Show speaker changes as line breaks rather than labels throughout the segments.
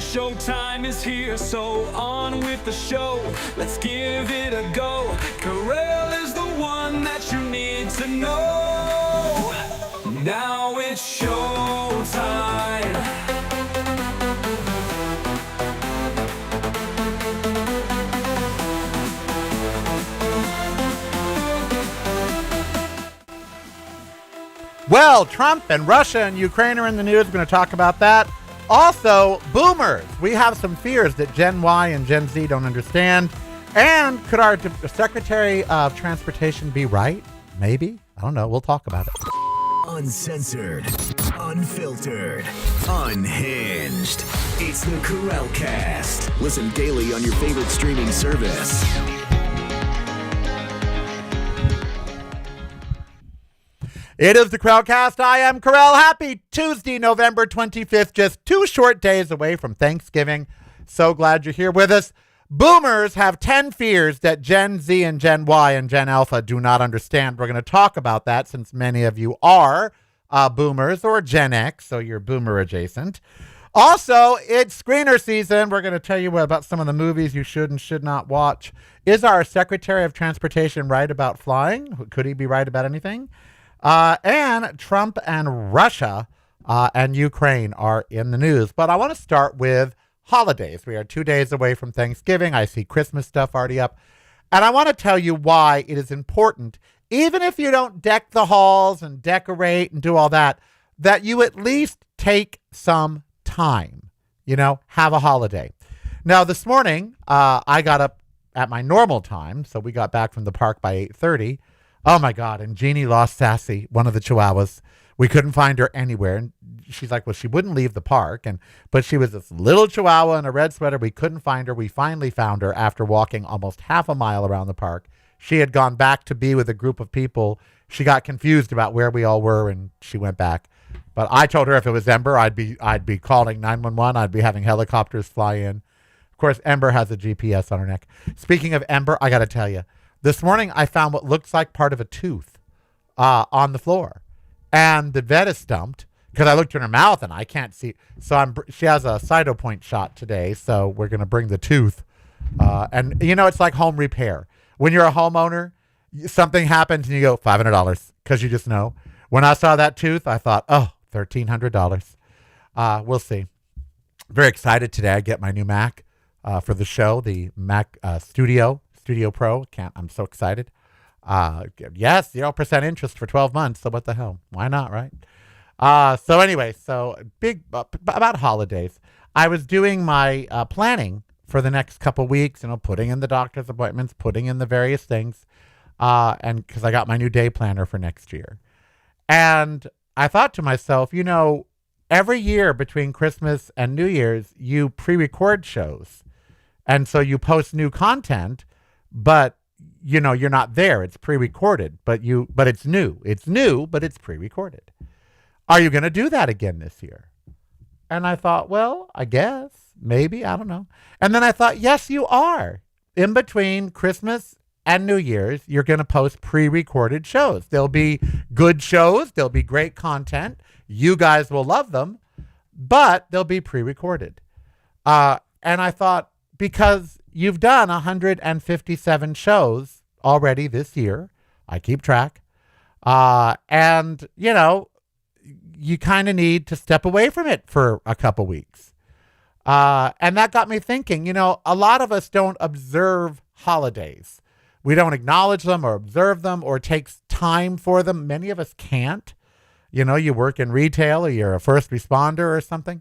showtime is here, so on with the show. Let's give it a go. Karel is the one that you need to know. Now it's showtime.
Well, Trump and Russia and Ukraine are in the news. We're going to talk about that. Also, boomers. We have some fears that Gen Y and Gen Z don't understand. And could our Secretary of Transportation be right? Maybe. I don't know. We'll talk about it.
Uncensored, unfiltered, unhinged. It's the Karel Cast. Listen daily on your favorite streaming service.
It is the Crowdcast. I am Karel. Happy Tuesday, November 25th, just 2 short days away from Thanksgiving. So glad you're here with us. Boomers have 10 fears that Gen Z and Gen Y and Gen Alpha do not understand. We're going to talk about that since many of you are boomers or Gen X, so you're boomer adjacent. Also, it's screener season. We're going to tell you about some of the movies you should and should not watch. Is our Secretary of Transportation right about flying? Could he be right about anything? And Trump and Russia and Ukraine are in the news. But I want to start with holidays. We are 2 days away from Thanksgiving. I see Christmas stuff already up. And I want to tell you why it is important, even if you don't deck the halls and decorate and do all that, that you at least take some time, have a holiday. Now, this morning, I got up at my normal time. So we got back from the park by 8:30. Oh, my God. And Jeannie lost Sassy, one of the Chihuahuas. We couldn't find her anywhere. And she's like, well, she wouldn't leave the park. But she was this little Chihuahua in a red sweater. We couldn't find her. We finally found her after walking almost half a mile around the park. She had gone back to be with a group of people. She got confused about where we all were, and she went back. But I told her if it was Ember, I'd be calling 911. I'd be having helicopters fly in. Of course, Ember has a GPS on her neck. Speaking of Ember, I got to tell you, this morning, I found what looks like part of a tooth on the floor. And the vet is stumped because I looked in her mouth and I can't see. So she has a cytopoint shot today. So we're going to bring the tooth. And, it's like home repair. When you're a homeowner, something happens and you go $500 because you just know. When I saw that tooth, I thought, oh, $1,300. We'll see. Very excited today. I get my new Mac for the show, the Mac Studio Pro. I'm so excited. Yes, 0% interest for 12 months. So what the hell? Why not, right? So anyway, big about holidays. I was doing my planning for the next couple weeks, putting in the doctor's appointments, putting in the various things, and because I got my new day planner for next year. And I thought to myself, every year between Christmas and New Year's, you pre-record shows. And so you post new content, but you're not there. It's pre-recorded, but it's new. It's new, but it's pre-recorded. Are you going to do that again this year? And I thought, well, I guess, maybe, I don't know. And then I thought, yes, you are. In between Christmas and New Year's, you're going to post pre-recorded shows. There'll be good shows. There'll be great content. You guys will love them, but they'll be pre-recorded. And I thought, because you've done 157 shows already this year. I keep track. And, you kind of need to step away from it for a couple weeks. And that got me thinking, a lot of us don't observe holidays. We don't acknowledge them or observe them or take time for them. Many of us can't. You work in retail or you're a first responder or something.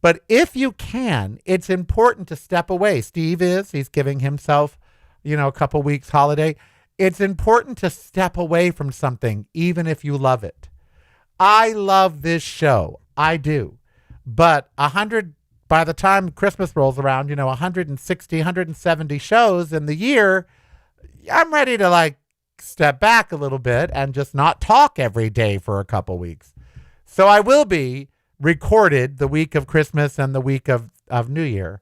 But if you can, it's important to step away. He's giving himself, a couple weeks holiday. It's important to step away from something, even if you love it. I love this show. I do. But by the time Christmas rolls around, 160, 170 shows in the year, I'm ready to step back a little bit and just not talk every day for a couple weeks. So I will be recorded the week of Christmas and the week of New Year.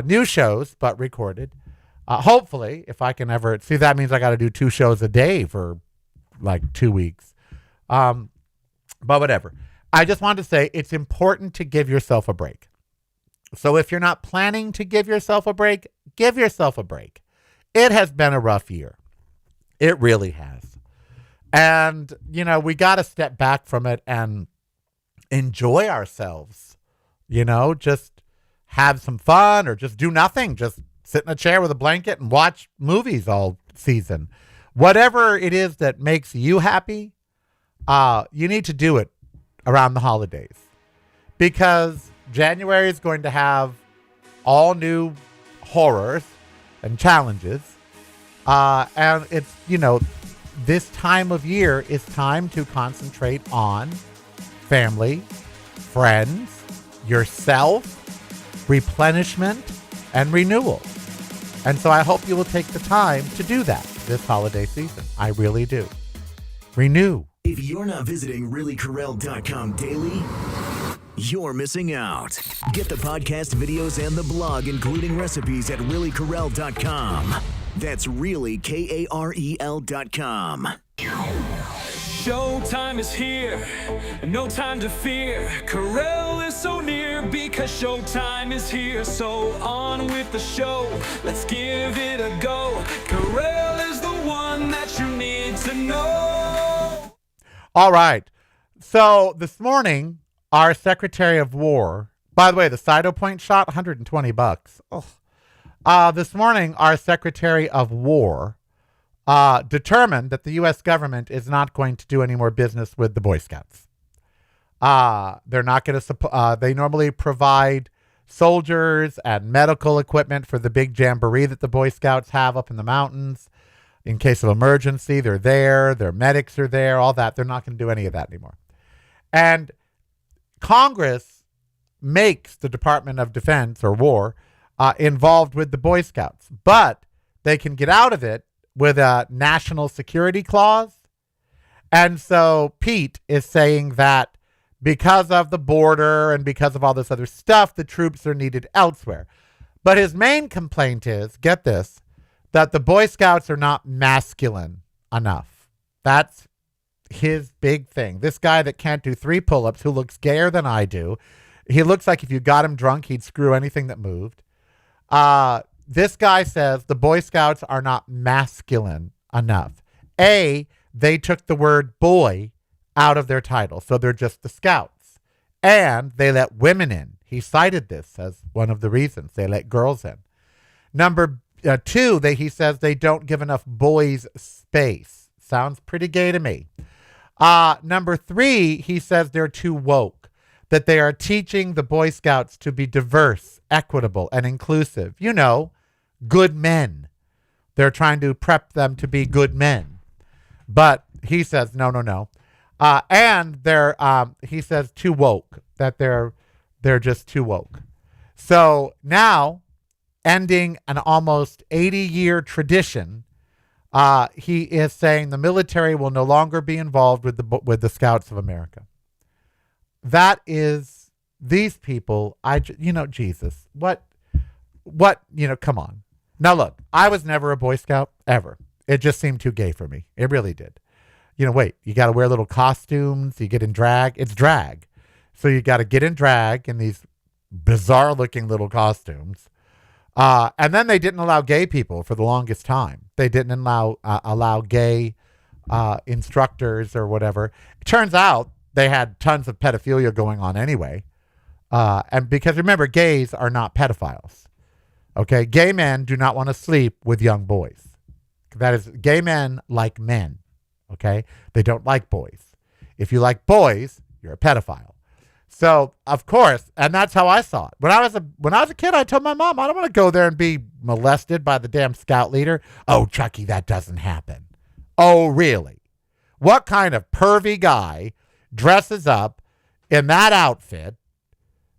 New shows, but recorded. Hopefully, if I can ever... See, that means I got to do 2 shows a day for 2 weeks. But whatever. I just wanted to say it's important to give yourself a break. So if you're not planning to give yourself a break, give yourself a break. It has been a rough year. It really has. And, we got to step back from it and enjoy ourselves, just have some fun or just do nothing. Just sit in a chair with a blanket and watch movies all season. Whatever it is that makes you happy, you need to do it around the holidays, because January is going to have all new horrors and challenges. And it's, this time of year is time to concentrate on family, friends, yourself, replenishment, and renewal. And so I hope you will take the time to do that this holiday season. I really do. Renew.
If you're not visiting reallykarel.com daily, you're missing out. Get the podcast, videos, and the blog, including recipes, at reallykarel.com. That's really KAREL.com.
Showtime is here, no time to fear. Karel is so near because showtime is here. So on with the show, let's give it a go. Karel is the one that you need to know.
All right. So this morning, our Secretary of War, by the way, the Sido Point shot, $120. Oh. This morning, our Secretary of War determined that the U.S. government is not going to do any more business with the Boy Scouts. They're not going to. They normally provide soldiers and medical equipment for the big jamboree that the Boy Scouts have up in the mountains. In case of emergency, they're there. Their medics are there. All that. They're not going to do any of that anymore. And Congress makes the Department of Defense or War involved with the Boy Scouts, but they can get out of it with a national security clause. And so Pete is saying that because of the border and because of all this other stuff, the troops are needed elsewhere. But his main complaint is, get this, that the Boy Scouts are not masculine enough. That's his big thing. This guy that can't do 3 pull-ups, who looks gayer than I do. He looks like if you got him drunk, he'd screw anything that moved. This guy says the Boy Scouts are not masculine enough. They took the word boy out of their title, so they're just the Scouts. And they let women in. He cited this as one of the reasons they let girls in. Number 2, he says they don't give enough boys space. Sounds pretty gay to me. Number 3, he says they're too woke, that they are teaching the Boy Scouts to be diverse, equitable, and inclusive. Good men. They're trying to prep them to be good men. But he says, no. And he says too woke, that they're just too woke. So now, ending an almost 80-year tradition, he is saying the military will no longer be involved with the Scouts of America. That is, these people, Jesus, what, come on. Now look, I was never a Boy Scout, ever. It just seemed too gay for me. It really did. Wait, you got to wear little costumes, you get in drag. It's drag. So you got to get in drag in these bizarre looking little costumes. And then they didn't allow gay people for the longest time. They didn't allow gay instructors or whatever. It turns out they had tons of pedophilia going on anyway. And because remember, gays are not pedophiles. Okay, gay men do not want to sleep with young boys. That is, gay men like men. Okay, they don't like boys. If you like boys, you're a pedophile. So of course, and that's how I saw it. When I was a kid, I told my mom, I don't want to go there and be molested by the damn scout leader. Oh, Chucky, that doesn't happen. Oh, really? What kind of pervy guy dresses up in that outfit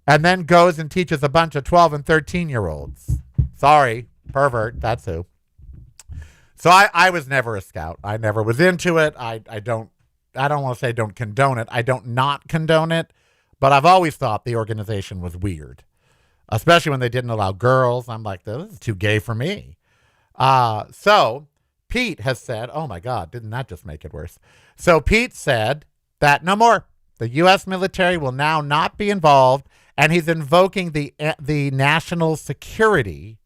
and then goes and teaches a bunch of 12 and 13-year-olds? Sorry, pervert, that's who. So I was never a scout. I never was into it. I don't want to say don't condone it. I don't not condone it, but I've always thought the organization was weird, especially when they didn't allow girls. I'm like, this is too gay for me. So Pete has said, oh my God, didn't that just make it worse? So Pete said that no more. The U.S. military will now not be involved, and he's invoking the national security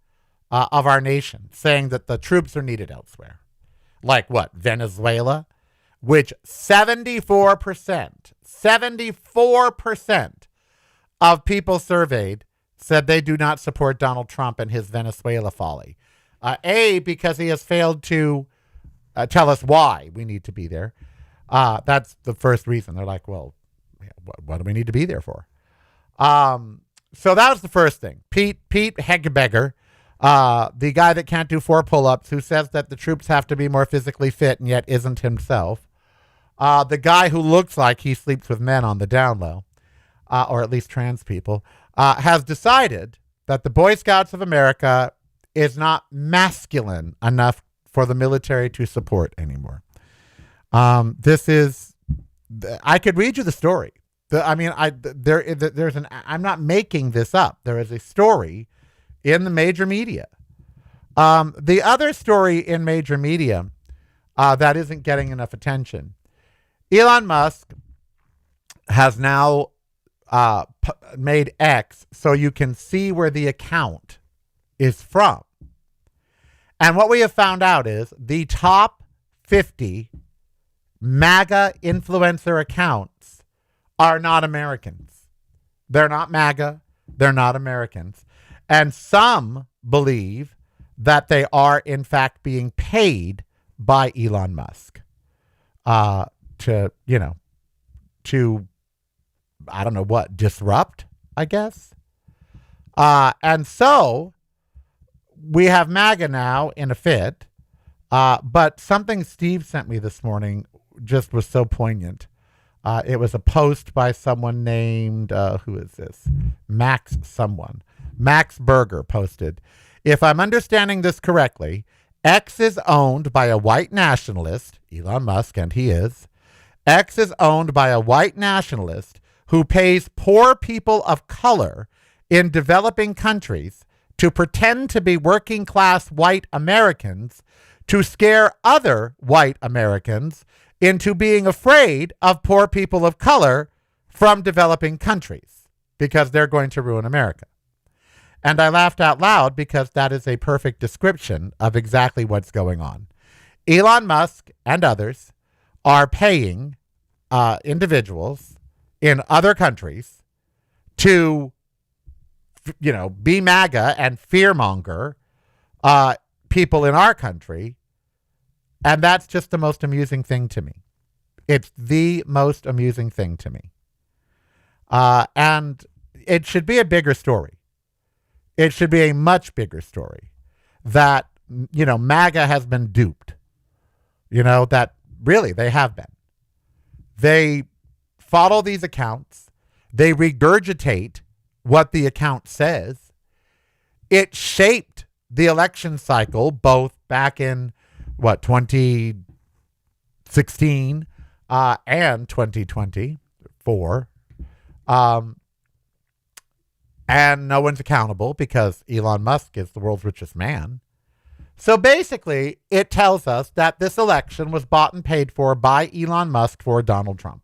of our nation, saying that the troops are needed elsewhere. Like what? Venezuela, which 74% of people surveyed said they do not support Donald Trump and his Venezuela folly. Because he has failed to tell us why we need to be there. That's the first reason. They're like, well, what do we need to be there for? So that was the first thing. Pete Hegebegger, the guy that can't do 4 pull-ups, who says that the troops have to be more physically fit and yet isn't himself. The guy who looks like he sleeps with men on the down low, or at least trans people, has decided that the Boy Scouts of America is not masculine enough for the military to support anymore. I could read you the story. I'm not making this up. There is a story in the major media. The other story in major media that isn't getting enough attention. Elon Musk has now made X so you can see where the account is from. And what we have found out is the top 50 MAGA influencer accounts are not Americans. They're not MAGA. They're not Americans. And some believe that they are, in fact, being paid by Elon Musk to I don't know what, disrupt, I guess. And so we have MAGA now in a fit. But something Steve sent me this morning just was so poignant. It was a post by someone named, who is this? Max Berger posted, if I'm understanding this correctly, X is owned by a white nationalist, Elon Musk, and he is. X is owned by a white nationalist who pays poor people of color in developing countries to pretend to be working class white Americans to scare other white Americans into being afraid of poor people of color from developing countries because they're going to ruin America. And I laughed out loud because that is a perfect description of exactly what's going on. Elon Musk and others are paying individuals in other countries to, be MAGA and fearmonger people in our country. And that's just the most amusing thing to me. It's the most amusing thing to me. And it should be a bigger story. It should be a much bigger story that, MAGA has been duped. That really they have been. They follow these accounts. They regurgitate what the account says. It shaped the election cycle both back in 2016 and 2024. And no one's accountable because Elon Musk is the world's richest man. So basically, it tells us that this election was bought and paid for by Elon Musk for Donald Trump.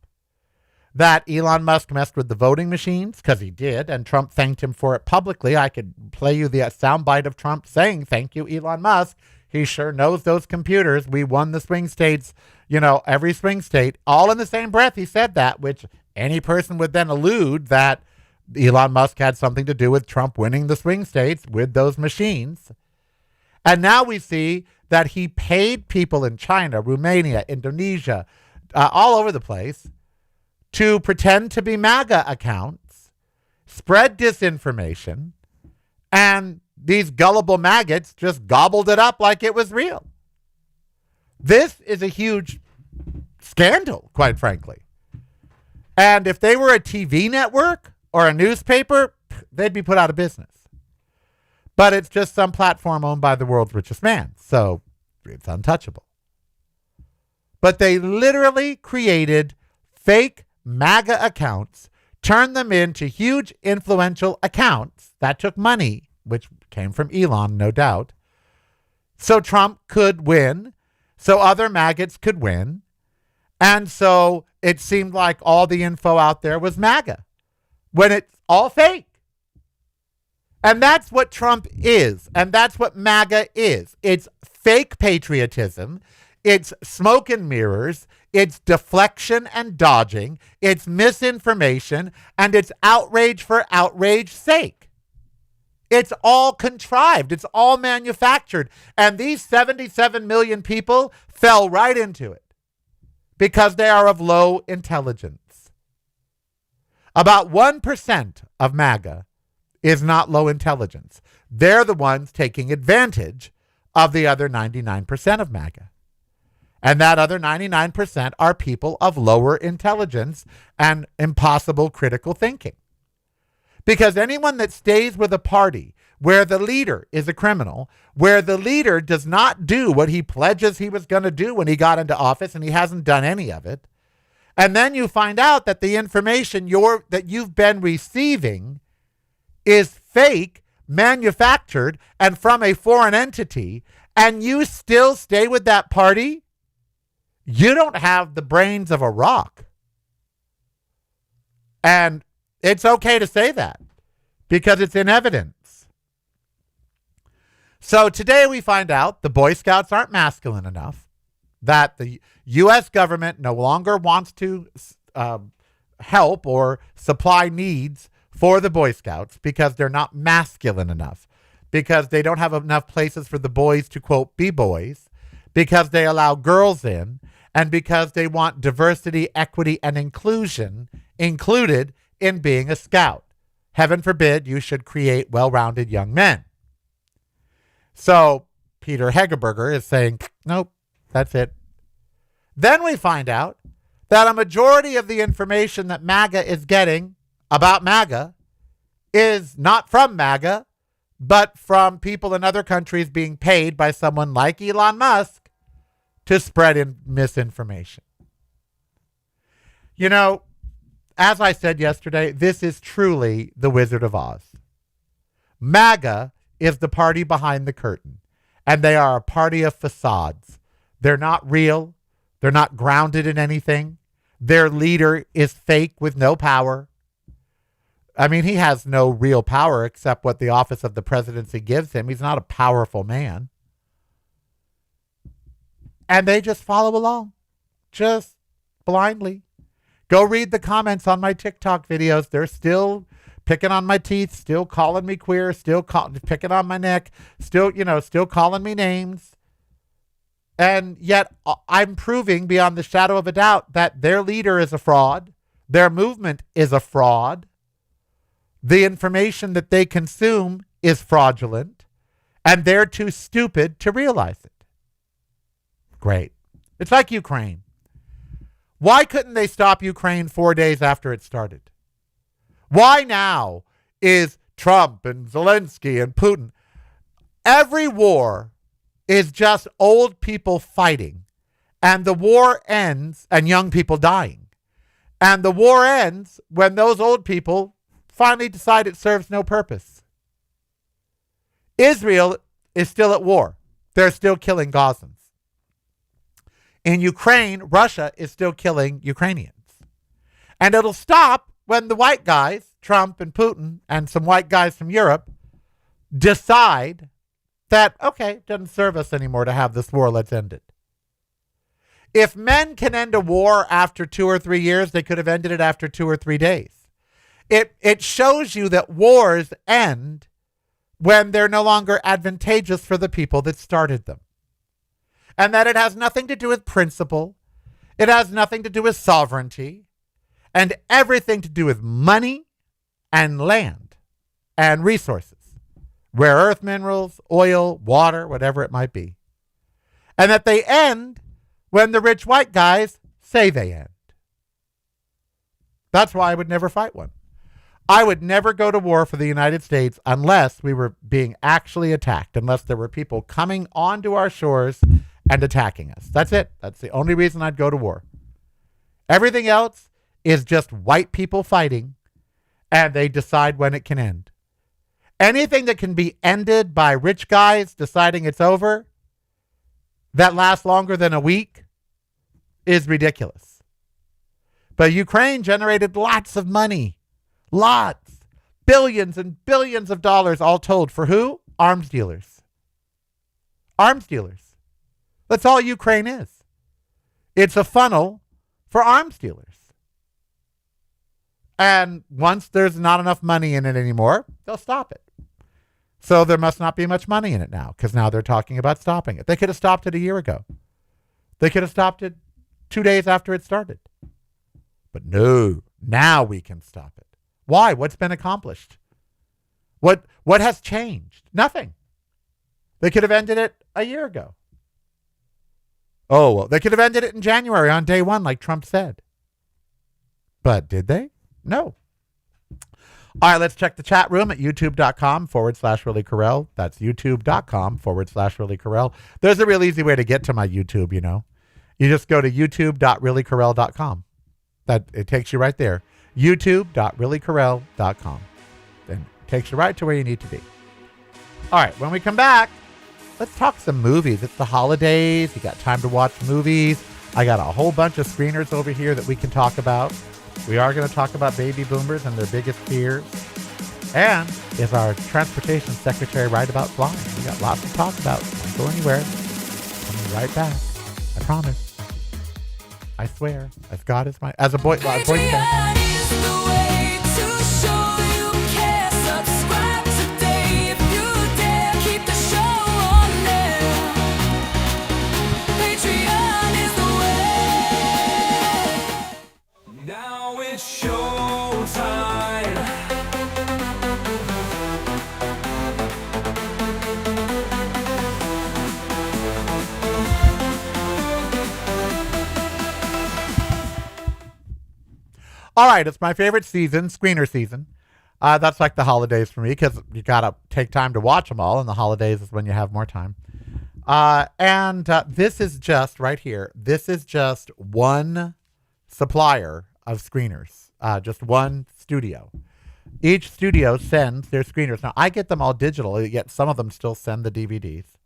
That Elon Musk messed with the voting machines, because he did, and Trump thanked him for it publicly. I could play you the soundbite of Trump saying, thank you, Elon Musk. He sure knows those computers. We won the swing states, every swing state. All in the same breath, he said that, which any person would then allude that Elon Musk had something to do with Trump winning the swing states with those machines. And now we see that he paid people in China, Romania, Indonesia, all over the place to pretend to be MAGA accounts, spread disinformation, and these gullible maggots just gobbled it up like it was real. This is a huge scandal, quite frankly. And if they were a TV network or a newspaper, they'd be put out of business. But it's just some platform owned by the world's richest man, so it's untouchable. But they literally created fake MAGA accounts, turned them into huge influential accounts that took money, which came from Elon, no doubt, so Trump could win, so other maggots could win, and so it seemed like all the info out there was MAGA, when it's all fake. And that's what Trump is. And that's what MAGA is. It's fake patriotism. It's smoke and mirrors. It's deflection and dodging. It's misinformation. And it's outrage for outrage's sake. It's all contrived. It's all manufactured. And these 77 million people fell right into it because they are of low intelligence. About 1% of MAGA is not low intelligence. They're the ones taking advantage of the other 99% of MAGA. And that other 99% are people of lower intelligence and impossible critical thinking. Because anyone that stays with a party where the leader is a criminal, where the leader does not do what he pledges he was going to do when he got into office, and he hasn't done any of it, and then you find out that the information that you've been receiving is fake, manufactured, and from a foreign entity, and you still stay with that party, you don't have the brains of a rock. And it's okay to say that because it's in evidence. So today we find out the Boy Scouts aren't masculine enough, that the U.S. government no longer wants to help or supply needs for the Boy Scouts because they're not masculine enough, because they don't have enough places for the boys to, quote, be boys, because they allow girls in, and because they want diversity, equity, and inclusion included in being a scout. Heaven forbid you should create well-rounded young men. So Peter Hegeberger is saying, nope, that's it. Then we find out that a majority of the information that MAGA is getting about MAGA is not from MAGA, but from people in other countries being paid by someone like Elon Musk to spread misinformation. You know, as I said yesterday, this is truly the Wizard of Oz. MAGA is the party behind the curtain, and they are a party of facades. They're not real. They're not grounded in anything. Their leader is fake with no power. I mean, he has no real power except what the office of the presidency gives him. He's not a powerful man. And they just follow along, just blindly. Go read the comments on my TikTok videos. They're still picking on my teeth, still calling me queer, still picking on my neck, still calling me names. And yet I'm proving beyond the shadow of a doubt that their leader is a fraud. Their movement is a fraud. The information that they consume is fraudulent, and they're too stupid to realize it. Great. It's like Ukraine. Why couldn't they stop Ukraine 4 days after it started? Why now is Trump and Zelensky and Putin? Every war is just old people fighting, and the war ends and young people dying. And the war ends when those old people finally decide it serves no purpose. Israel is still at war. They're still killing Gazans. In Ukraine, Russia is still killing Ukrainians. And it'll stop when the white guys, Trump and Putin, and some white guys from Europe, decide that, okay, it doesn't serve us anymore to have this war, let's end it. If men can end a war after 2 or 3 years, they could have ended it after 2 or 3 days. It shows you that wars end when they're no longer advantageous for the people that started them. And that it has nothing to do with principle. It has nothing to do with sovereignty. And everything to do with money and land and resources. Rare earth minerals, oil, water, whatever it might be. And that they end when the rich white guys say they end. That's why I would never fight one. I would never go to war for the United States unless we were being actually attacked, unless there were people coming onto our shores and attacking us. That's it. That's the only reason I'd go to war. Everything else is just white people fighting, and they decide when it can end. Anything that can be ended by rich guys deciding it's over, that lasts longer than a week, is ridiculous. But Ukraine generated lots of money. Lots. Billions and billions of dollars all told. For who? Arms dealers. Arms dealers. That's all Ukraine is. It's a funnel for arms dealers. And once there's not enough money in it anymore, they'll stop it. So there must not be much money in it now, because now they're talking about stopping it. They could have stopped it a year ago. They could have stopped it 2 days after it started. But no, now we can stop it. Why? What's been accomplished? What has changed? Nothing. They could have ended it a year ago. Oh, well, they could have ended it in January on day one, like Trump said. But did they? No. All right, let's check the chat room at youtube.com/Willie Karel. That's youtube.com/Willie Karel. There's a real easy way to get to my YouTube, you know. You just go to youtube.reallykarel.com. It takes you right there. youtube.reallykarel.com. Then it takes you right to where you need to be. All right, when we come back, let's talk some movies. It's the holidays. You got time to watch movies. I got a whole bunch of screeners over here that we can talk about. We are going to talk about baby boomers and their biggest fears. And is our transportation secretary right about flying? We got lots to talk about. Don't go anywhere. Coming right back. I promise. I swear. As God is my... As a boy... Well, a boy All right, it's my favorite season, screener season. That's like the holidays for me because you got to take time to watch them all, and the holidays is when you have more time. And this is just right here. This is just one supplier of screeners, just one studio. Each studio sends their screeners. Now, I get them all digital, yet some of them still send the DVDs.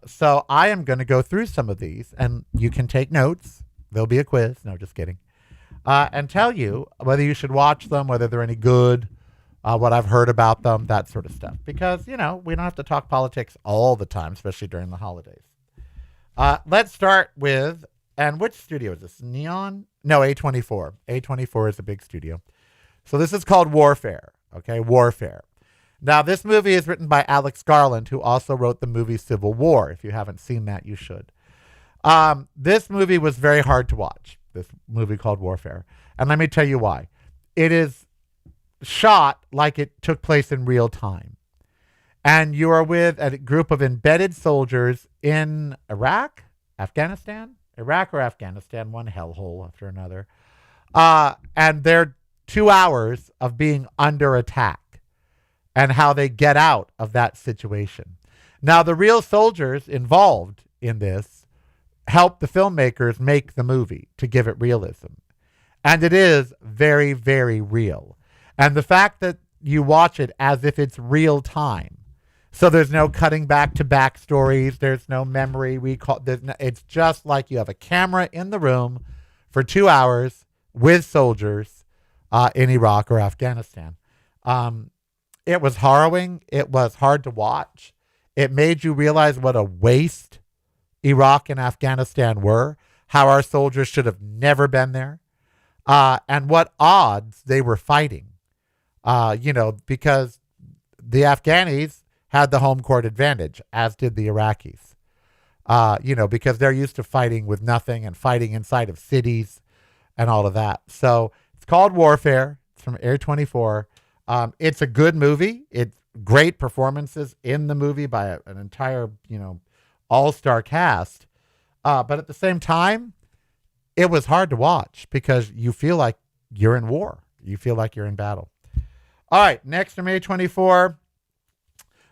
So I am going to go through some of these, and you can take notes. There'll be a quiz. No, just kidding. And tell you whether you should watch them, whether they're any good, what I've heard about them, that sort of stuff. Because, you know, we don't have to talk politics all the time, especially during the holidays. Let's start with, and which studio is this? Neon? No, A24. A24 is a big studio. So this is called Warfare, okay? Warfare. Now, this movie is written by Alex Garland, who also wrote the movie Civil War. If you haven't seen that, you should. This movie was very hard to watch. This movie called Warfare. And let me tell you why. It is shot like it took place in real time. And you are with a group of embedded soldiers in Iraq, Afghanistan, one hellhole after another. And they're 2 hours of being under attack and how they get out of that situation. Now, the real soldiers involved in this help the filmmakers make the movie to give it realism. And it is very, very real. And the fact that you watch it as if it's real time. So there's no cutting back to backstories. There's no memory recall. It's just like you have a camera in the room for 2 hours with soldiers in Iraq or Afghanistan. It was harrowing. It was hard to watch. It made you realize what a waste Iraq and Afghanistan were, how our soldiers should have never been there, and what odds they were fighting, because the Afghanis had the home court advantage, as did the Iraqis, because they're used to fighting with nothing and fighting inside of cities and all of that. So it's called Warfare. It's from A24. It's a good movie. It's great performances in the movie by an entire, all-star cast. But at the same time, it was hard to watch because you feel like you're in war. You feel like you're in battle. All right, next from A24,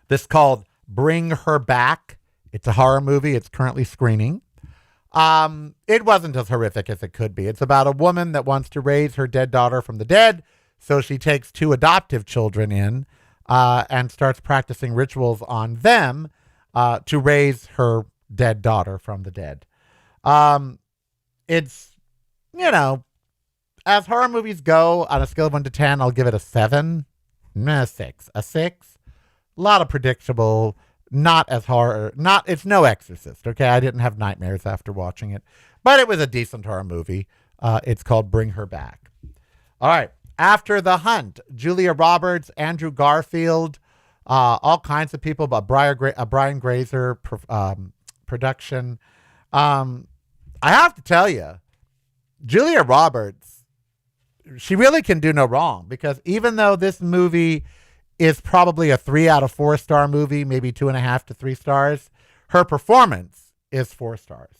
this is called Bring Her Back. It's a horror movie. It's currently screening. It wasn't as horrific as it could be. It's about a woman that wants to raise her dead daughter from the dead, so she takes 2 adoptive children in and starts practicing rituals on them to raise her dead daughter from the dead. It's, as horror movies go, on a scale of 1 to 10, I'll give it a 7. Nah, 6. A 6. A lot of predictable, not as horror. It's no Exorcist, okay? I didn't have nightmares after watching it. But it was a decent horror movie. It's called Bring Her Back. All right. After the Hunt, Julia Roberts, Andrew Garfield, all kinds of people, but Brian Grazer production. I have to tell you, Julia Roberts, she really can do no wrong, because even though this movie is probably a 3 out of 4 star movie, maybe 2.5 to 3 stars, her performance is 4 stars.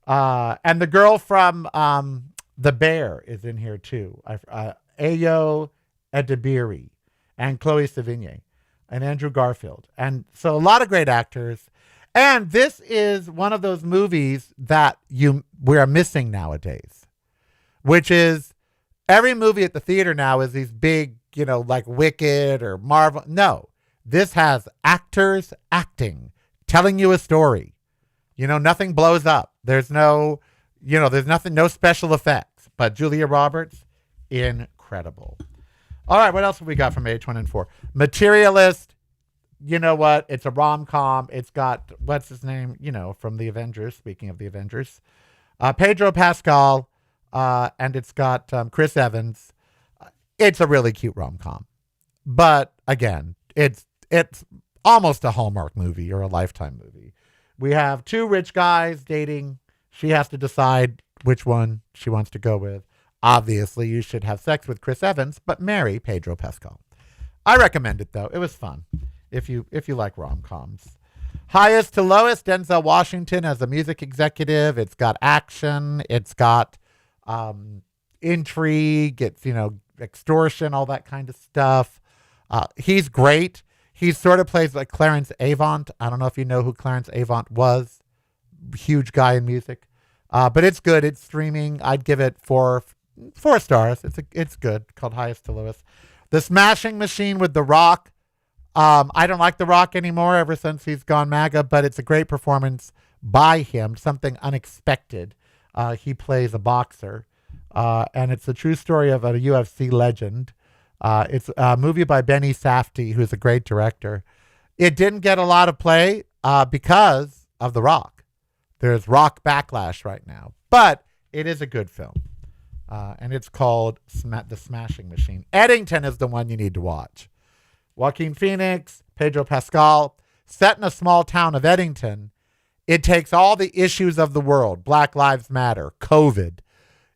And the girl from The Bear is in here too. Ayo Edebiri and Chloe Sevigny and Andrew Garfield. And so a lot of great actors. And this is one of those movies that we are missing nowadays, which is every movie at the theater now is these big, like Wicked or Marvel. No, this has actors acting, telling you a story. Nothing blows up. There's no special effects. But Julia Roberts, incredible. All right, what else have we got from H1N4? Materialist. You know what? It's a rom-com. It's got, what's his name? From the Avengers. Speaking of the Avengers. Pedro Pascal. And it's got Chris Evans. It's a really cute rom-com. But, again, it's almost a Hallmark movie or a Lifetime movie. We have 2 rich guys dating. She has to decide which one she wants to go with. Obviously, you should have sex with Chris Evans, but marry Pedro Pascal. I recommend it, though. It was fun if you like rom-coms. Highest to Lowest, Denzel Washington as a music executive. It's got action. It's got intrigue. It's, extortion, all that kind of stuff. He's great. He sort of plays like Clarence Avant. I don't know if you know who Clarence Avant was. Huge guy in music. But it's good. It's streaming. I'd give it 4 stars. It's good. Called Highest to Lowest. The Smashing Machine with The Rock. I don't like The Rock anymore ever since he's gone MAGA, but it's a great performance by him. Something unexpected. He plays a boxer. And it's a true story of a UFC legend. It's a movie by Benny Safdie, who's a great director. It didn't get a lot of play because of The Rock. There's Rock backlash right now. But it is a good film. And it's called The Smashing Machine. Eddington is the one you need to watch. Joaquin Phoenix, Pedro Pascal, set in a small town of Eddington. It takes all the issues of the world, Black Lives Matter, COVID.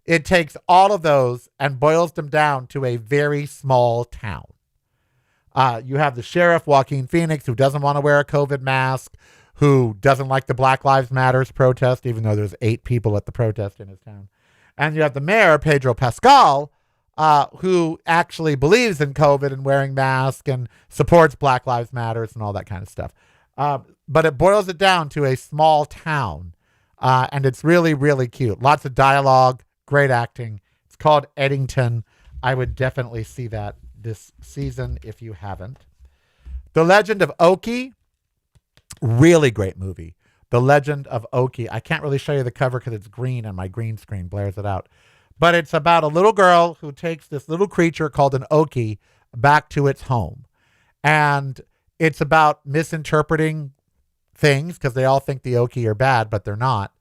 It takes all of those and boils them down to a very small town. You have the sheriff, Joaquin Phoenix, who doesn't want to wear a COVID mask, who doesn't like the Black Lives Matters protest, even though there's 8 people at the protest in his town. And you have the mayor, Pedro Pascal, who actually believes in COVID and wearing masks and supports Black Lives Matters and all that kind of stuff. But it boils it down to a small town. And it's really, really cute. Lots of dialogue, great acting. It's called Eddington. I would definitely see that this season if you haven't. The Legend of Oki. Really great movie. The Legend of Oki. I can't really show you the cover because it's green and my green screen blares it out. But it's about a little girl who takes this little creature called an Oki back to its home. And it's about misinterpreting things because they all think the Oki are bad, but they're not.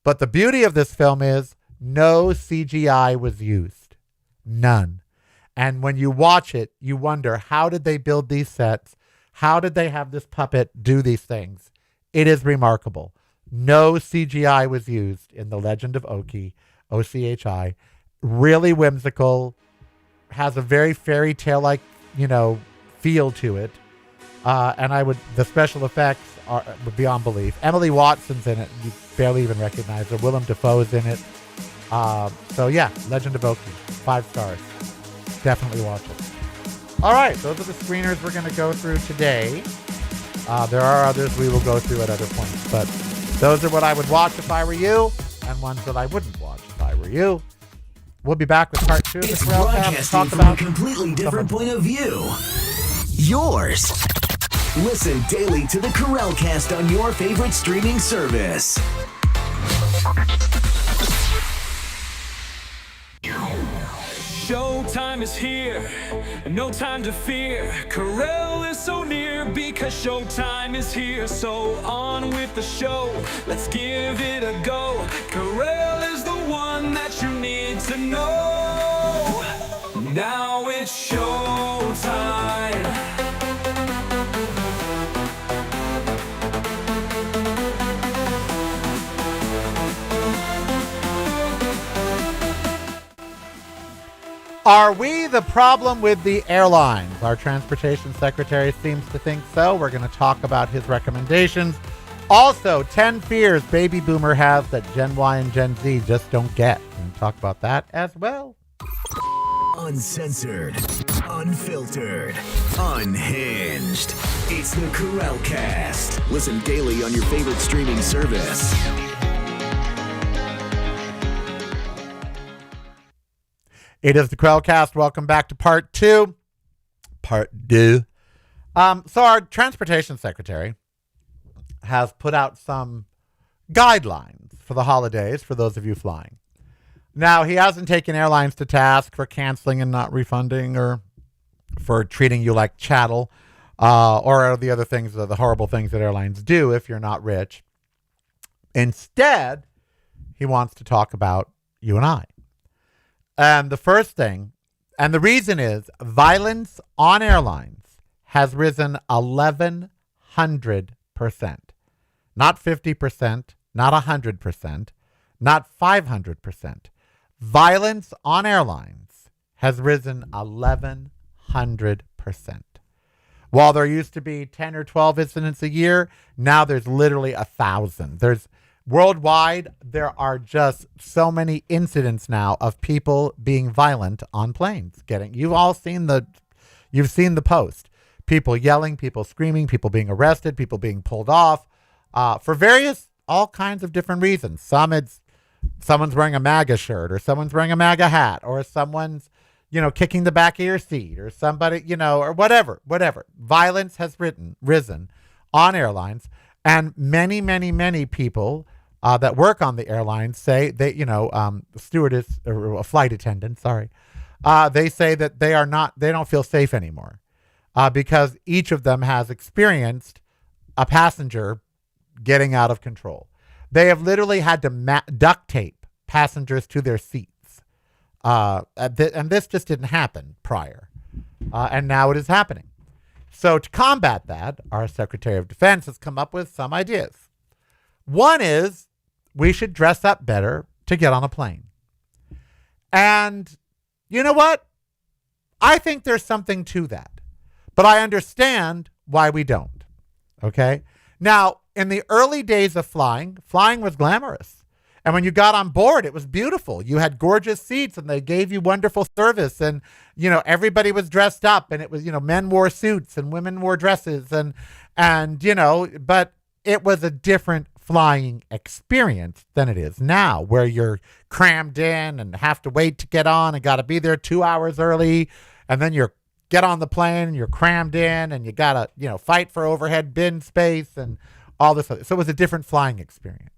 But the beauty of this film is no CGI was used. None. And when you watch it, you wonder, how did they build these sets? How did they have this puppet do these things? It is remarkable. No CGI was used in The Legend of Oki, O-C-H-I. Really whimsical. Has a very fairy tale-like, feel to it. And the special effects would be on belief. Emily Watson's in it. You barely even recognize her. Willem Dafoe's in it. So yeah, Legend of Oki, 5 stars. Definitely watch it. All right, those are the screeners we're going to go through today. There are others we will go through at other points, but those are what I would watch if I were you, and ones that I wouldn't watch if I were you. We'll be back with part 2 of the
It's
Karel Cast.
broadcasting
Talk
from
about
a completely different point of view. Yours. Listen daily to the Karel Cast on your favorite streaming service.
showtime is here, no time to fear. Karel is so near because showtime is here. So on with the show, let's give it a go. Karel is the one that you need to know. Now it's showtime.
Are we the problem with the airlines? Our transportation secretary seems to think so. We're going to talk about his recommendations. Also, 10 fears baby boomer has that Gen Y and Gen Z just don't get. We're going to talk about that as well.
Uncensored, unfiltered, unhinged. It's the Karel Cast. Listen daily on your favorite streaming service.
It is the Karel Cast. Welcome back to part two. So our transportation secretary has put out some guidelines for the holidays for those of you flying. Now, he hasn't taken airlines to task for canceling and not refunding or for treating you like chattel or the other things, the horrible things that airlines do if you're not rich. Instead, he wants to talk about you and I. And the first thing, and the reason is violence on airlines has risen 1,100%. Not 50%, not 100%, not 500%. Violence on airlines has risen 1,100%. While there used to be 10 or 12 incidents a year, now there's literally 1,000. Worldwide, there are just so many incidents now of people being violent on planes. You've seen the post. People yelling, people screaming, people being arrested, people being pulled off for all kinds of different reasons. Someone's wearing a MAGA shirt, or someone's wearing a MAGA hat, or someone's, kicking the back of your seat, or somebody, or whatever. Violence has risen on airlines. And many, many, many people that work on the airlines say stewardess or a flight attendant, they say that they don't feel safe anymore because each of them has experienced a passenger getting out of control. They have literally had to duct tape passengers to their seats. And this just didn't happen prior. And now it is happening. So to combat that, our Secretary of Defense has come up with some ideas. One is we should dress up better to get on a plane. And you know what? I think there's something to that. But I understand why we don't. Okay? Now, in the early days of flying was glamorous. And when you got on board, it was beautiful. You had gorgeous seats and they gave you wonderful service. And, everybody was dressed up and it was, men wore suits and women wore dresses but it was a different flying experience than it is now, where you're crammed in and have to wait to get on and got to be there 2 hours early. And then you get on the plane and you're crammed in and you got to, fight for overhead bin space and all this. So it was a different flying experience.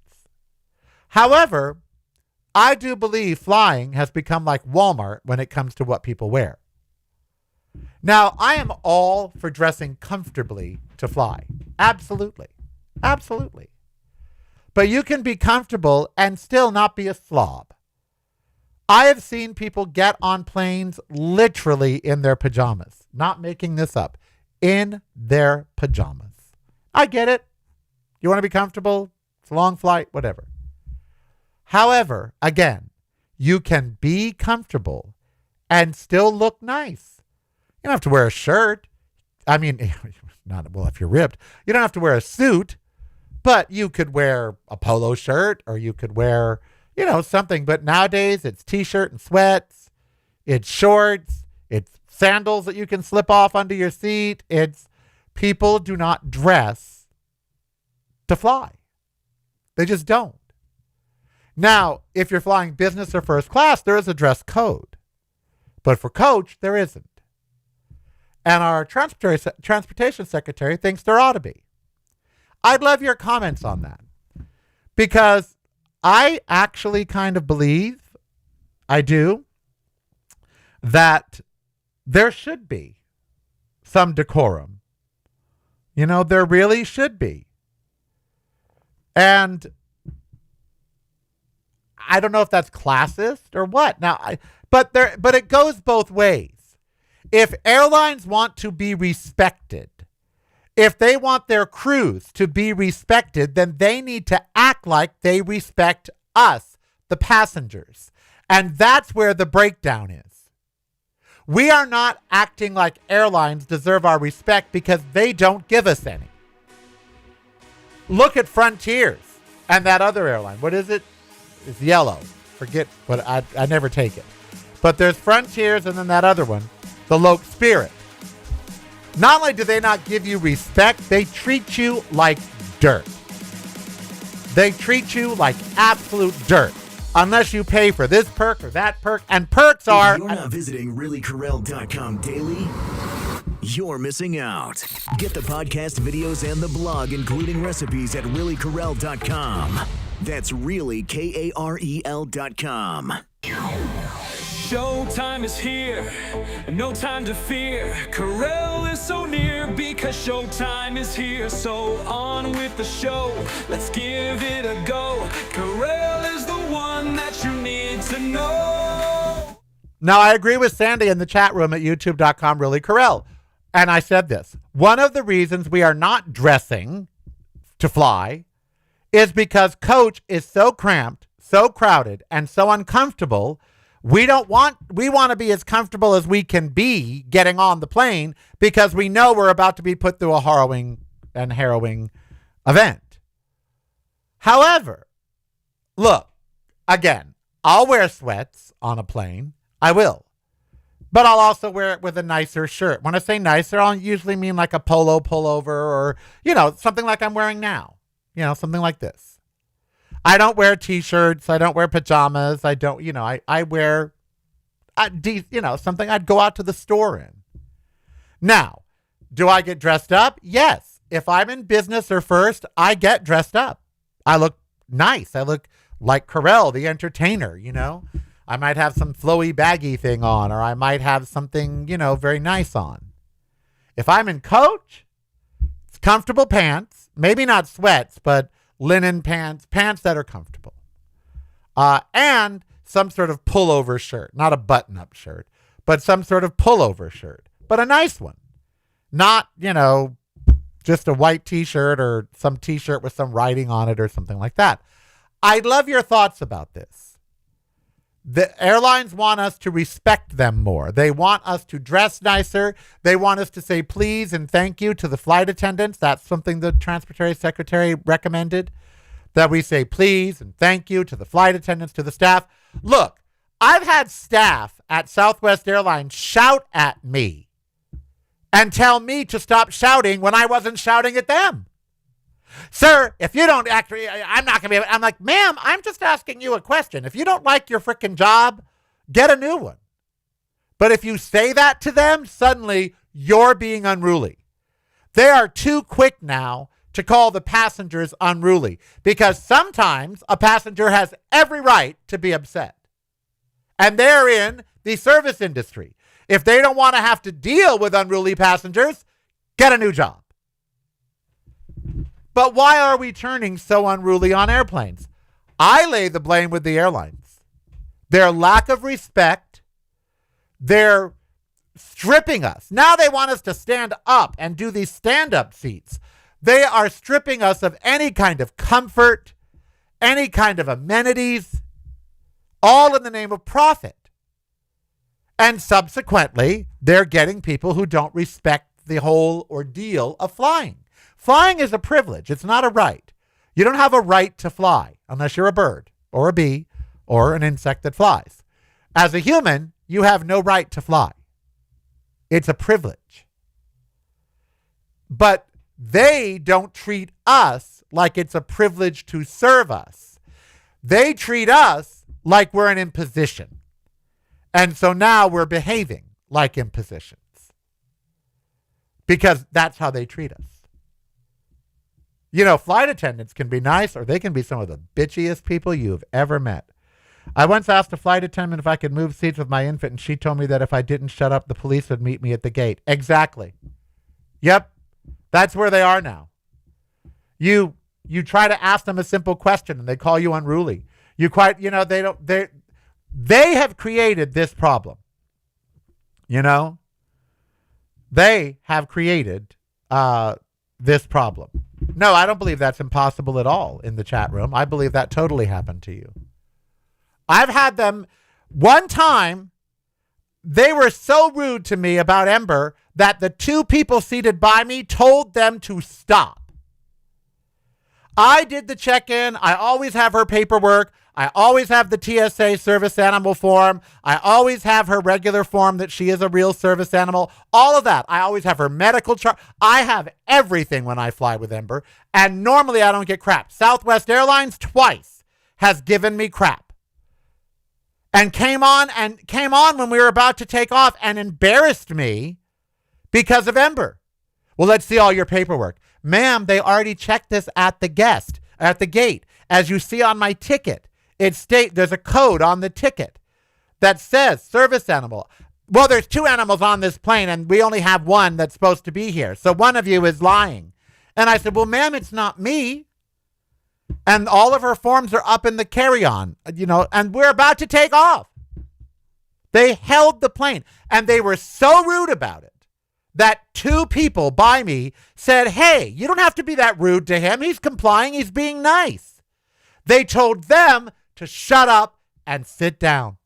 However, I do believe flying has become like Walmart when it comes to what people wear. Now, I am all for dressing comfortably to fly. Absolutely. Absolutely. But you can be comfortable and still not be a slob. I have seen people get on planes literally in their pajamas. Not making this up. In their pajamas. I get it. You want to be comfortable? It's a long flight, whatever. However, again, you can be comfortable and still look nice. You don't have to wear a shirt. I mean, if you're ripped, you don't have to wear a suit, but you could wear a polo shirt or you could wear, something. But nowadays it's t-shirt and sweats, it's shorts, it's sandals that you can slip off under your seat. People do not dress to fly. They just don't. Now, if you're flying business or first class, there is a dress code. But for coach, there isn't. And our transportation secretary thinks there ought to be. I'd love your comments on that. Because I actually kind of believe, I do, that there should be some decorum. There really should be. And I don't know if that's classist or what. But it goes both ways. If airlines want to be respected, if they want their crews to be respected, then they need to act like they respect us, the passengers. And that's where the breakdown is. We are not acting like airlines deserve our respect because they don't give us any. Look at Frontiers and that other airline. What is it? It's yellow. Forget, but I never take it. But there's Frontiers and then that other one, the Loc Spirit. Not only do they not give you respect, they treat you like dirt. They treat you like absolute dirt. Unless you pay for this perk or that perk. And perks are...
If you're not visiting reallykarel.com daily, you're missing out. Get the podcast videos and the blog, including recipes at reallykarel.com. That's really KAREL.com.
Showtime is here, no time to fear. Karel is so near because showtime is here. So on with the show, let's give it a go. Karel is the one that you need to know.
Now, I agree with Sandy in the chat room at youtube.com, reallykarel. And I said this. One of the reasons we are not dressing to fly is because coach is so cramped, so crowded, and so uncomfortable. We want to be as comfortable as we can be getting on the plane because we know we're about to be put through a harrowing event. However, look, again, I'll wear sweats on a plane. I will. But I'll also wear it with a nicer shirt. When I say nicer, I'll usually mean like a polo pullover or, something like I'm wearing now. Something like this. I don't wear T-shirts. I don't wear pajamas. I don't, I wear, something I'd go out to the store in. Now, do I get dressed up? Yes. If I'm in business or first, I get dressed up. I look nice. I look like Karel, the entertainer, I might have some flowy baggy thing on, or I might have something, very nice on. If I'm in coach, it's comfortable pants, maybe not sweats, but linen pants that are comfortable, and some sort of pullover shirt, not a button-up shirt, but some sort of pullover shirt, but a nice one, not, just a white T-shirt or some T-shirt with some writing on it or something like that. I'd love your thoughts about this. The airlines want us to respect them more. They want us to dress nicer. They want us to say please and thank you to the flight attendants. That's something the Transportation Secretary recommended, that we say please and thank you to the flight attendants, to the staff. Look, I've had staff at Southwest Airlines shout at me and tell me to stop shouting when I wasn't shouting at them. Sir, if you don't actually, I'm not going to be able, I'm like, ma'am, I'm just asking you a question. If you don't like your freaking job, get a new one. But if you say that to them, suddenly you're being unruly. They are too quick now to call the passengers unruly because sometimes a passenger has every right to be upset. And they're in the service industry. If they don't want to have to deal with unruly passengers, get a new job. But why are we turning so unruly on airplanes? I lay the blame with the airlines. Their lack of respect, they're stripping us. Now they want us to stand up and do these stand-up seats. They are stripping us of any kind of comfort, any kind of amenities, all in the name of profit. And subsequently, they're getting people who don't respect the whole ordeal of flying. Flying is a privilege. It's not a right. You don't have a right to fly unless you're a bird or a bee or an insect that flies. As a human, you have no right to fly. It's a privilege. But they don't treat us like it's a privilege to serve us. They treat us like we're an imposition. And so now we're behaving like impositions because that's how they treat us. Flight attendants can be nice or they can be some of the bitchiest people you've ever met. I once asked a flight attendant if I could move seats with my infant, and she told me that if I didn't shut up, the police would meet me at the gate. Exactly. Yep. That's where they are now. You try to ask them a simple question and they call you unruly. They have created this problem. They have created this problem. No, I don't believe that's impossible at all in the chat room. I believe that totally happened to you. I've had them one time. They were so rude to me about Ember that the two people seated by me told them to stop. I did the check-in. I always have her paperwork. I always have the TSA service animal form. I always have her regular form that she is a real service animal. All of that. I always have her medical chart. I have everything when I fly with Ember. And normally I don't get crap. Southwest Airlines twice has given me crap. And came on when we were about to take off and embarrassed me because of Ember. Well, let's see all your paperwork. Ma'am, they already checked this at the gate. As you see on my ticket, there's a code on the ticket that says service animal. Well, there's 2 animals on this plane and we only have one that's supposed to be here. So one of you is lying. And I said, well, ma'am, it's not me. And all of her forms are up in the carry-on, and we're about to take off. They held the plane and they were so rude about it that 2 people by me said, hey, you don't have to be that rude to him. He's complying. He's being nice. They told them to shut up and sit down.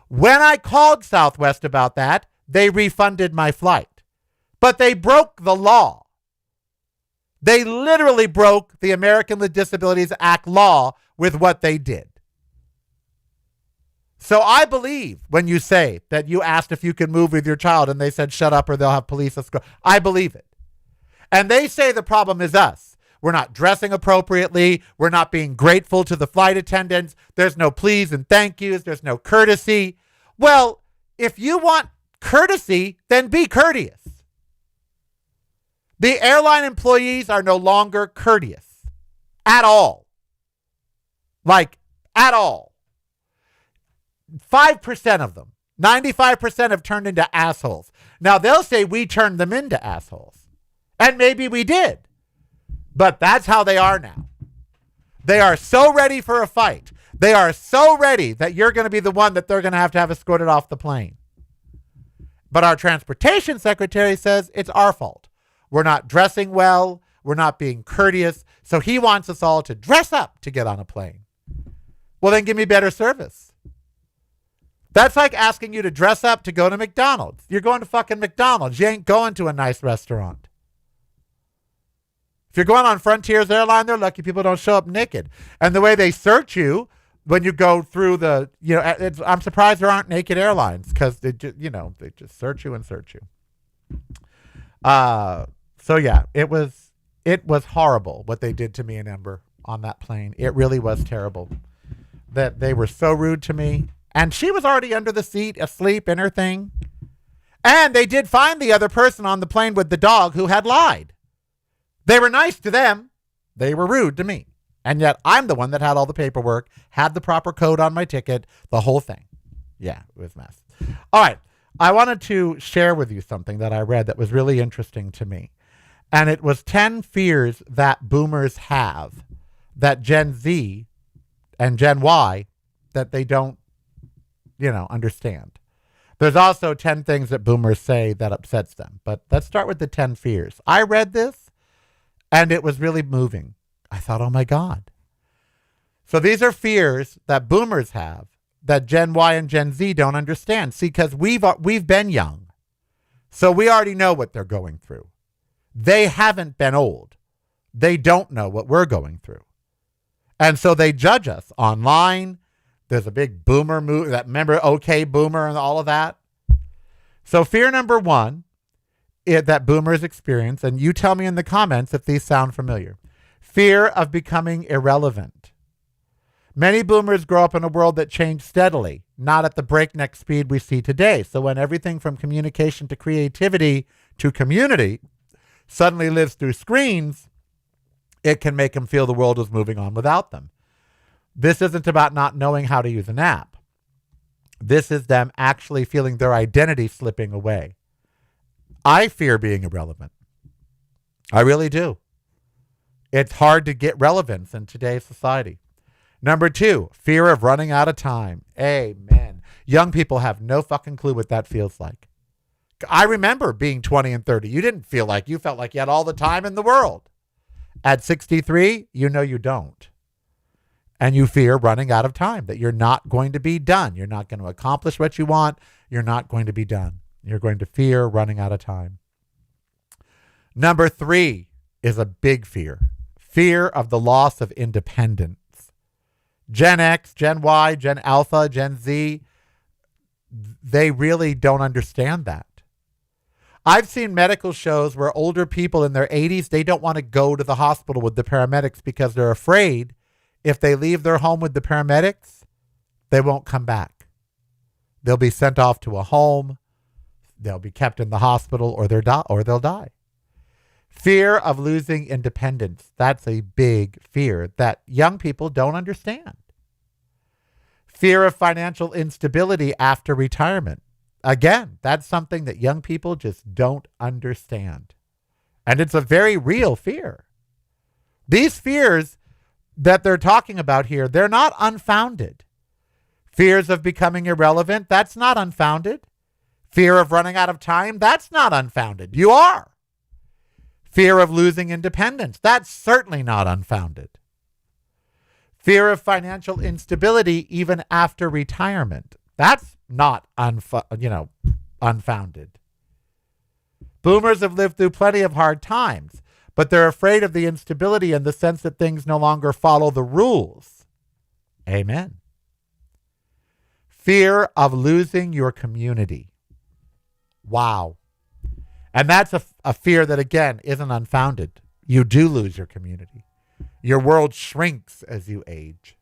When I called Southwest about that, they refunded my flight, but they broke the law. They literally broke the American with Disabilities Act law with what they did. So I believe when you say that you asked if you could move with your child and they said shut up or they'll have police escort. I believe it. And they say the problem is us. We're not dressing appropriately. We're not being grateful to the flight attendants. There's no please and thank yous. There's no courtesy. Well, if you want courtesy, then be courteous. The airline employees are no longer courteous at all. Like, at all. 5% of them, 95% have turned into assholes. Now, they'll say we turned them into assholes. And maybe we did. But that's how they are now. They are so ready for a fight. They are so ready that you're going to be the one that they're going to have escorted off the plane. But our transportation secretary says it's our fault. We're not dressing well. We're not being courteous. So he wants us all to dress up to get on a plane. Well, then give me better service. That's like asking you to dress up to go to McDonald's. You're going to fucking McDonald's. You ain't going to a nice restaurant. If you're going on Frontiers Airline, they're lucky people don't show up naked. And the way they search you when you go through I'm surprised there aren't naked airlines because they just search you and search you. So yeah, it was horrible what they did to me and Ember on that plane. It really was terrible that they were so rude to me. And she was already under the seat, asleep in her thing. And they did find the other person on the plane with the dog who had lied. They were nice to them. They were rude to me. And yet I'm the one that had all the paperwork, had the proper code on my ticket, the whole thing. Yeah, it was a mess. All right. I wanted to share with you something that I read that was really interesting to me. And it was 10 fears that boomers have that Gen Z and Gen Y that they don't, understand. There's also 10 things that boomers say that upsets them. But let's start with the 10 fears. I read this and it was really moving. I thought, oh my God. So these are fears that boomers have that Gen Y and Gen Z don't understand. See, because we've been young. So we already know what they're going through. They haven't been old. They don't know what we're going through. And so they judge us online. There's a big boomer move, remember OK Boomer and all of that. So fear number 1 that boomers experience, and you tell me in the comments if these sound familiar. Fear of becoming irrelevant. Many boomers grow up in a world that changed steadily, not at the breakneck speed we see today. So when everything from communication to creativity to community suddenly lives through screens, it can make them feel the world is moving on without them. This isn't about not knowing how to use an app. This is them actually feeling their identity slipping away. I fear being irrelevant. I really do. It's hard to get relevance in today's society. Number 2, fear of running out of time. Amen. Young people have no fucking clue what that feels like. I remember being 20 and 30. You didn't feel like you felt like you had all the time in the world. At 63, you know you don't. And you fear running out of time, that you're not going to be done. You're not going to accomplish what you want. You're not going to be done. You're going to fear running out of time. Number 3 is a big fear. Fear of the loss of independence. Gen X, Gen Y, Gen Alpha, Gen Z, they really don't understand that. I've seen medical shows where older people in their 80s, they don't want to go to the hospital with the paramedics because they're afraid if they leave their home with the paramedics, they won't come back. They'll be sent off to a home. They'll be kept in the hospital, or they'll die. Fear of losing independence. That's a big fear that young people don't understand. Fear of financial instability after retirement. Again, that's something that young people just don't understand. And it's a very real fear. These fears that they're talking about here, they're not unfounded. Fears of becoming irrelevant, that's not unfounded. Fear of running out of time, that's not unfounded. You are. Fear of losing independence, that's certainly not unfounded. Fear of financial instability even after retirement, that's not unfounded. Boomers have lived through plenty of hard times, but they're afraid of the instability in the sense that things no longer follow the rules. Amen. Fear of losing your community. Wow. And that's a fear that, again, isn't unfounded. You do lose your community. Your world shrinks as you age.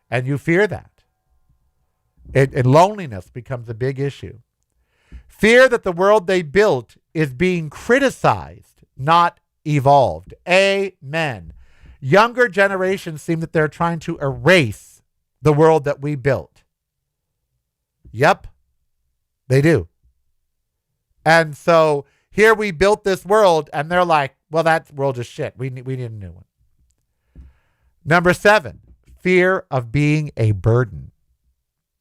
And you fear that. And loneliness becomes a big issue. Fear that the world they built is being criticized, not evolved. Amen. Younger generations seem that they're trying to erase the world that we built. Yep, they do. And so here we built this world, and they're like, well, that world is shit. We need a new one. Number 7, fear of being a burden.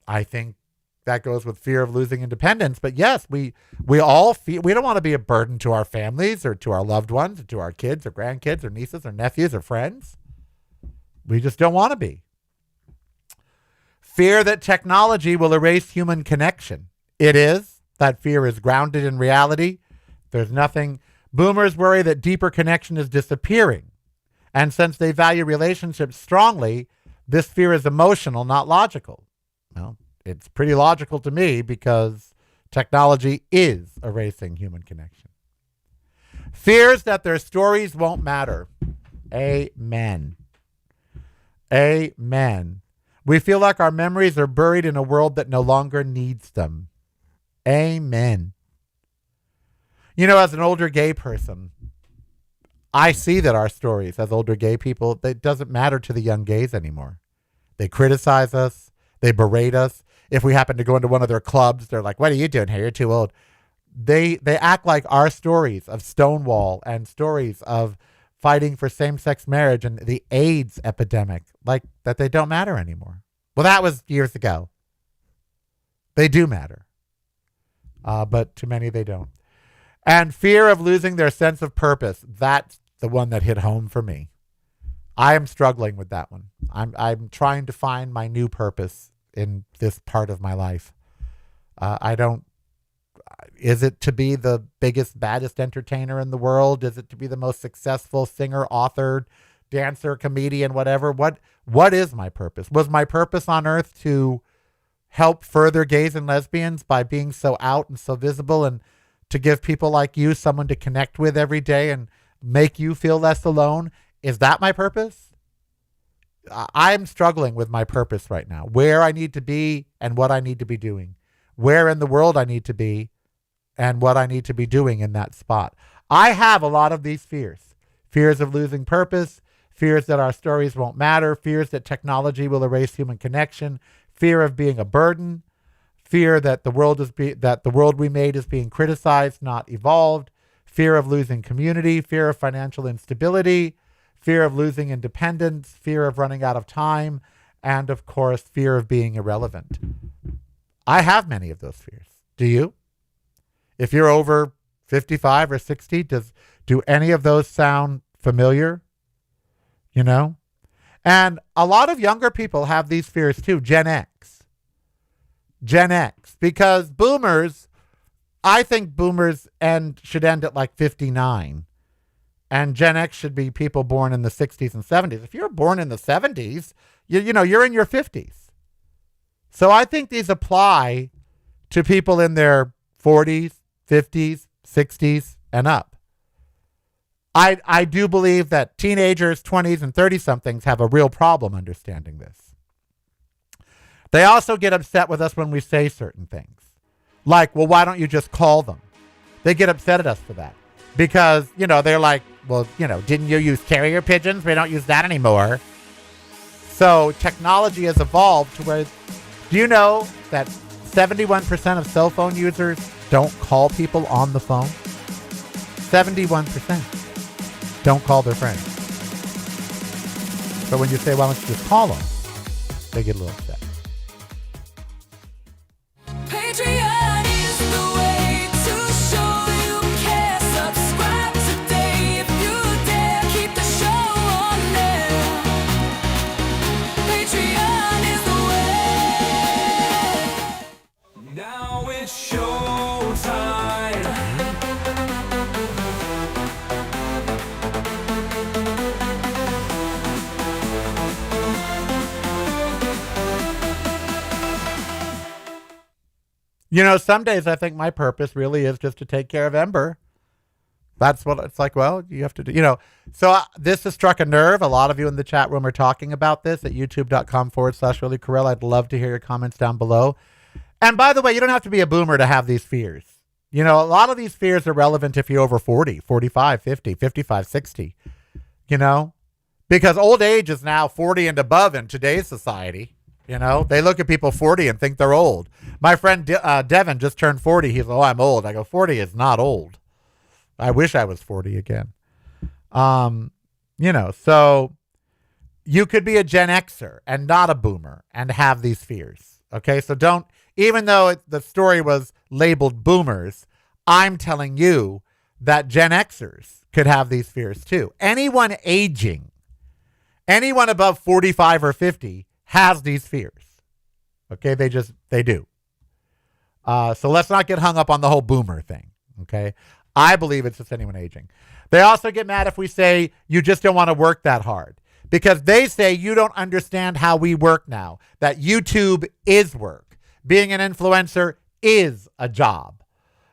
I think that goes with fear of losing independence. But yes, we all feel we don't want to be a burden to our families or to our loved ones or to our kids or grandkids or nieces or nephews or friends. We just don't want to be. Fear that technology will erase human connection. It is. That fear is grounded in reality. There's nothing. Boomers worry that deeper connection is disappearing. And since they value relationships strongly, this fear is emotional, not logical. Well, it's pretty logical to me because technology is erasing human connection. Fears that their stories won't matter. Amen. Amen. We feel like our memories are buried in a world that no longer needs them. Amen. You know, as an older gay person, I see that our stories as older gay people, it doesn't matter to the young gays anymore. They criticize us. They berate us. If we happen to go into one of their clubs, they're like, what are you doing here? You're too old. They act like our stories of Stonewall and stories of fighting for same-sex marriage and the AIDS epidemic, like that they don't matter anymore. Well, that was years ago. They do matter. But to many, they don't. And fear of losing their sense of purpose. That's the one that hit home for me. I am struggling with that one. I'm trying to find my new purpose in this part of my life. Is it to be the biggest, baddest entertainer in the world? Is it to be the most successful singer, author, dancer, comedian, whatever? What is my purpose? Was my purpose on earth to help further gays and lesbians by being so out and so visible and to give people like you someone to connect with every day and make you feel less alone? Is that my purpose? I'm struggling with my purpose right now, where I need to be and what I need to be doing, where in the world I need to be and what I need to be doing in that spot. I have a lot of these fears of losing purpose, fears that our stories won't matter, fears that technology will erase human connection, fear of being a burden, fear that the world we made is being criticized, not evolved, fear of losing community, fear of financial instability, fear of losing independence, fear of running out of time, and of course, fear of being irrelevant. I have many of those fears. Do you? If you're over 55 or 60, do any of those sound familiar? You know? And a lot of younger people have these fears too. Gen X, because boomers, I think boomers should end at like 59. And Gen X should be people born in the 60s and 70s. If you're born in the 70s, you're in your 50s. So I think these apply to people in their 40s, 50s, 60s, and up. I do believe that teenagers, 20s, and 30-somethings have a real problem understanding this. They also get upset with us when we say certain things. Like, well, why don't you just call them? They get upset at us for that. Because, they're like, well, didn't you use carrier pigeons? We don't use that anymore. So technology has evolved to where, do you know that 71% of cell phone users don't call people on the phone? 71% don't call their friends. So when you say, why don't you just call them? They get a little upset.
Patreon is the way to show you care. Subscribe today if you dare. Keep the show on there. Patreon is the way. Now it's showtime.
Some days I think my purpose really is just to take care of Ember. That's what it's like. Well, you have to do, So this has struck a nerve. A lot of you in the chat room are talking about this at youtube.com/Really Karel. I'd love to hear your comments down below. And by the way, you don't have to be a boomer to have these fears. A lot of these fears are relevant if you're over 40, 45, 50, 55, 60, because old age is now 40 and above in today's society. They look at people 40 and think they're old. My friend Devin just turned 40. He's like, oh, I'm old. I go, 40 is not old. I wish I was 40 again. So you could be a Gen Xer and not a boomer and have these fears. Okay, so don't, even though the story was labeled boomers, I'm telling you that Gen Xers could have these fears too. Anyone aging, anyone above 45 or 50 has these fears. Okay, they do. So let's not get hung up on the whole boomer thing. Okay, I believe it's just anyone aging. They also get mad if we say you just don't want to work that hard, because they say you don't understand how we work now, that YouTube is work. Being an influencer is a job.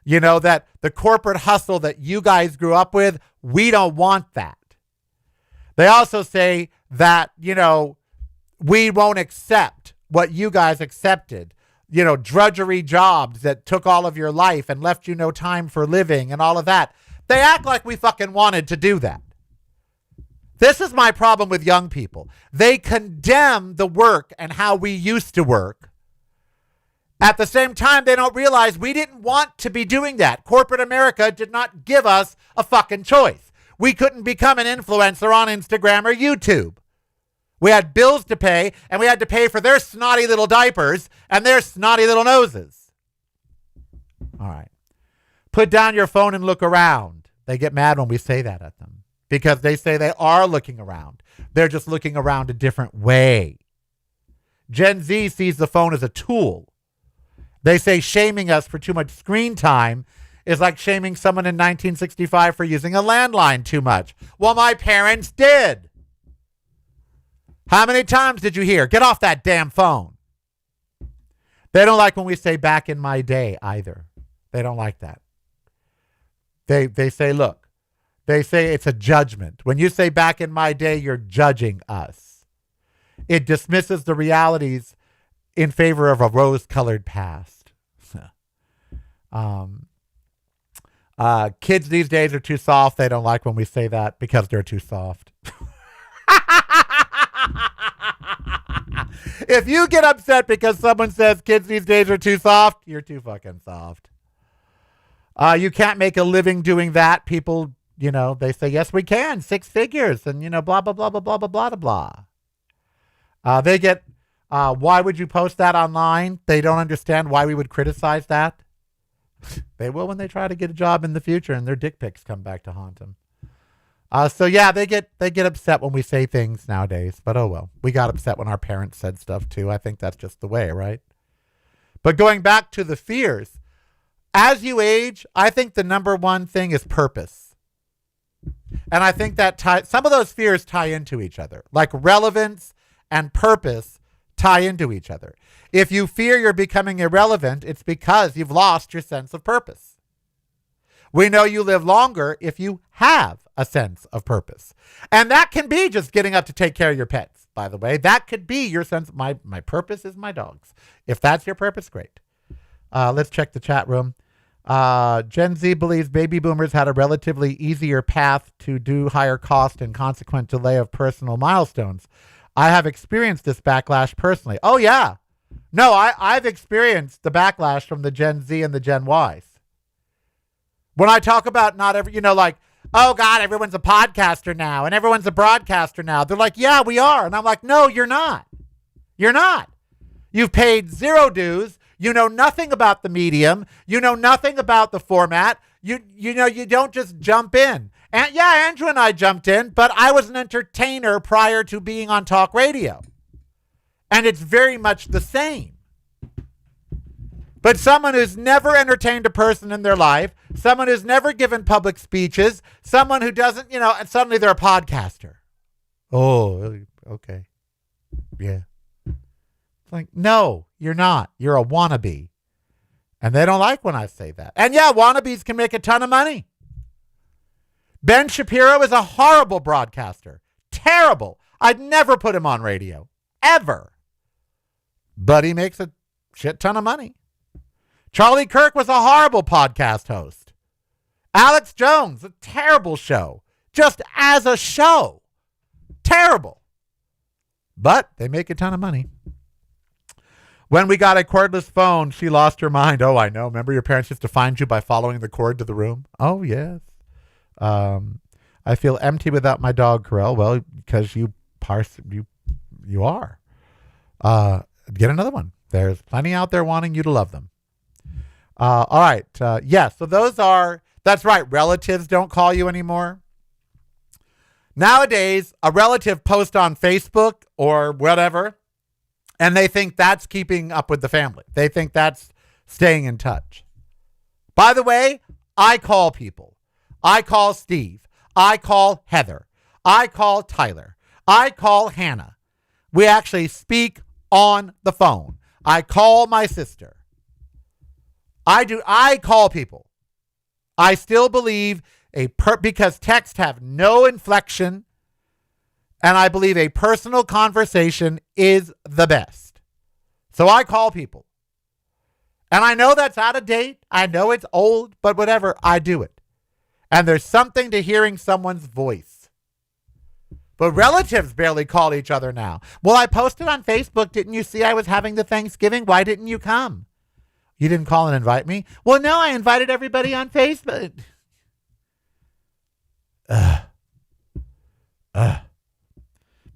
That the corporate hustle that you guys grew up with, we don't want that. They also say that, we won't accept what you guys accepted. Drudgery jobs that took all of your life and left you no time for living and all of that. They act like we fucking wanted to do that. This is my problem with young people. They condemn the work and how we used to work. At the same time, they don't realize we didn't want to be doing that. Corporate America did not give us a fucking choice. We couldn't become an influencer on Instagram or YouTube. We had bills to pay, and we had to pay for their snotty little diapers and their snotty little noses. All right. Put down your phone and look around. They get mad when we say that at them because they say they are looking around. They're just looking around a different way. Gen Z sees the phone as a tool. They say shaming us for too much screen time is like shaming someone in 1965 for using a landline too much. Well, my parents did. How many times did you hear, get off that damn phone? They don't like when we say back in my day either. They don't like that. They say, look, they say it's a judgment. When you say back in my day, you're judging us. It dismisses the realities in favor of a rose-colored past. Kids these days are too soft. They don't like when we say that because they're too soft. If you get upset because someone says kids these days are too soft, you're too fucking soft. You can't make a living doing that. People, they say, yes, we can. 6 figures and, blah, blah, blah, blah, blah, blah, blah, blah. They get, why would you post that online? They don't understand why we would criticize that. They will when they try to get a job in the future and their dick pics come back to haunt them. So yeah, they get upset when we say things nowadays, but oh well. We got upset when our parents said stuff too. I think that's just the way, right? But going back to the fears, as you age, I think the number one thing is purpose. And I think that some of those fears tie into each other, like relevance and purpose tie into each other. If you fear you're becoming irrelevant, it's because you've lost your sense of purpose. We know you live longer if you have a sense of purpose. And that can be just getting up to take care of your pets, by the way. That could be your sense. My purpose is my dogs. If that's your purpose, great. Let's check the chat room. Gen Z believes baby boomers had a relatively easier path to do higher cost and consequent delay of personal milestones. I have experienced this backlash personally. Oh, yeah. No, I've experienced the backlash from the Gen Z and the Gen Ys. When I talk about not every, like, oh, God, everyone's a podcaster now and everyone's a broadcaster now. They're like, yeah, we are. And I'm like, no, you're not. You're not. You've paid zero dues. You know nothing about the medium. You know nothing about the format. You don't just jump in. And yeah, Andrew and I jumped in, but I was an entertainer prior to being on talk radio. And it's very much the same. But someone who's never entertained a person in their life, someone who's never given public speeches, someone who doesn't, and suddenly they're a podcaster. Oh, okay. Yeah. It's like, no, you're not. You're a wannabe. And they don't like when I say that. And yeah, wannabes can make a ton of money. Ben Shapiro is a horrible broadcaster. Terrible. I'd never put him on radio. Ever. But he makes a shit ton of money. Charlie Kirk was a horrible podcast host. Alex Jones, a terrible show. Just as a show. Terrible. But they make a ton of money. When we got a cordless phone, she lost her mind. Oh, I know. Remember your parents used to find you by following the cord to the room? Oh, yes. I feel empty without my dog, Karel. Well, because you are. Get another one. There's plenty out there wanting you to love them. All right. So that's right. Relatives don't call you anymore. Nowadays, a relative posts on Facebook or whatever, and they think that's keeping up with the family. They think that's staying in touch. By the way, I call people. I call Steve. I call Heather. I call Tyler. I call Hannah. We actually speak on the phone. I call my sister. I call people. I still believe because texts have no inflection, and I believe a personal conversation is the best. So I call people. And I know that's out of date. I know it's old, but whatever, I do it. And there's something to hearing someone's voice. But relatives barely call each other now. Well, I posted on Facebook. Didn't you see I was having the Thanksgiving? Why didn't you come? You didn't call and invite me? Well, no, I invited everybody on Facebook.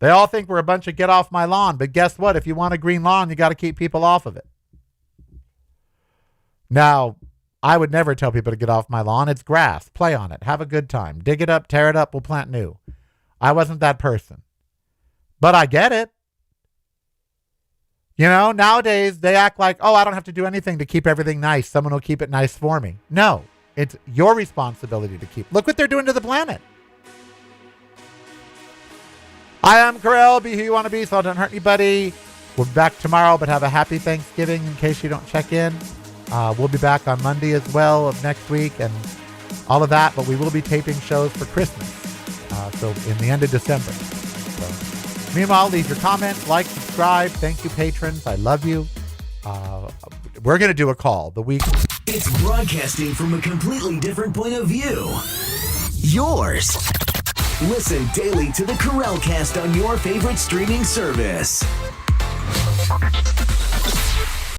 They all think we're a bunch of get off my lawn. But guess what? If you want a green lawn, you got to keep people off of it. Now, I would never tell people to get off my lawn. It's grass. Play on it. Have a good time. Dig it up, tear it up. We'll plant new. I wasn't that person. But I get it. Nowadays they act like, oh, I don't have to do anything to keep everything nice. Someone will keep it nice for me. No, it's your responsibility to keep. Look what they're doing to the planet. I am Karel. Be who you want to be so I don't hurt anybody. We'll be back tomorrow, but have a happy Thanksgiving in case you don't check in. We'll be back on Monday as well of next week and all of that, but we will be taping shows for Christmas. So in the end of December. So, meanwhile, leave your comments, like, subscribe. Thank you, patrons. I love you. We're going to do a call the week.
It's broadcasting from a completely different point of view. Yours. Listen daily to the Karel Cast on your favorite streaming service.